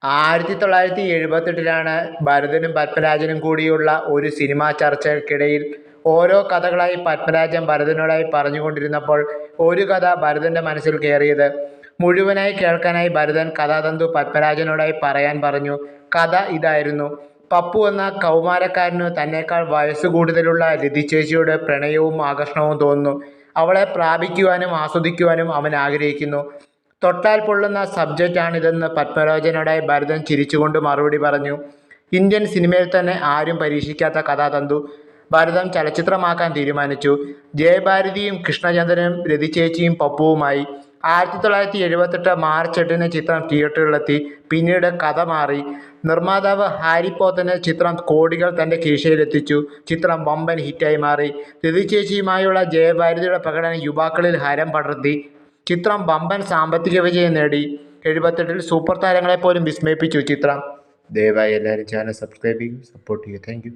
1978-ലാണ് ഭരതനും പത്മരാജനും കൂടിയുള്ള ഒരു സിനിമാ ചർച്ചയ്ക്കിടയിൽ ഓരോ കഥകളായി പത്മരാജൻ ഭരതനോടായി പറഞ്ഞുകൊണ്ടിരുന്നപ്പോൾ ഒരു കഥ ഭരതന്റെ മനസ്സിൽ കയറിയത്. മുഴുവനായി കേൾക്കാനായി ഭരതൻ കഥാതന്തു പത്മരാജനോടായി പറയാൻ പറഞ്ഞു. കഥ ഇതായിരുന്നു. പപ്പു എന്ന കൗമാരക്കാരനു തന്നേക്കാൾ വയസ്സു കൂടുതലുള്ള രതിച്ചേച്ചിയോട് പ്രണയവും ആകർഷണവും തോന്നുന്നു. അവളെ പ്രാപിക്കുവാനും ആസ്വദിക്കുവാനും അവൻ ആഗ്രഹിക്കുന്നു. തൊട്ടാൽ പൊള്ളുന്ന സബ്ജക്റ്റാണിതെന്ന് പത്മരാജനോടായി ഭരതൻ ചിരിച്ചുകൊണ്ട് മറുപടി പറഞ്ഞു. ഇന്ത്യൻ സിനിമയിൽ തന്നെ ആരും പരീക്ഷിക്കാത്ത കഥാതന്തു ഭരതൻ ചലച്ചിത്രമാക്കാൻ തീരുമാനിച്ചു. ജയഭാരതിയും കൃഷ്ണചന്ദ്രനും രതിച്ചേച്ചിയും പപ്പുവുമായി. 1978 മാർച്ച് 8-ന് ചിത്രം തിയേറ്ററുകളിലെത്തി. പിന്നീട് കഥ മാറി. നിർമ്മാതാവ് ഹാരി പോത്തന് ചിത്രം കോടികൾ തൻ്റെ കീശയിലെത്തിച്ചു. ചിത്രം വമ്പൻ ഹിറ്റായി മാറി. രതിച്ചേച്ചിയുമായുള്ള ജയഭാരതിയുടെ പ്രകടനം യുവാക്കളിൽ ഹരം പടർത്തി. ചിത്രം വമ്പൻ സാമ്പത്തിക വിജയം നേടി. 78-ൽ സൂപ്പർ താരങ്ങളെപ്പോലും വിസ്മയിപ്പിച്ചു ചിത്രം. ദയവായി എല്ലാവരും ചാനൽ സബ്സ്ക്രൈബ് ചെയ്യൂ, സപ്പോർട്ട് ചെയ്യൂ. Thank you.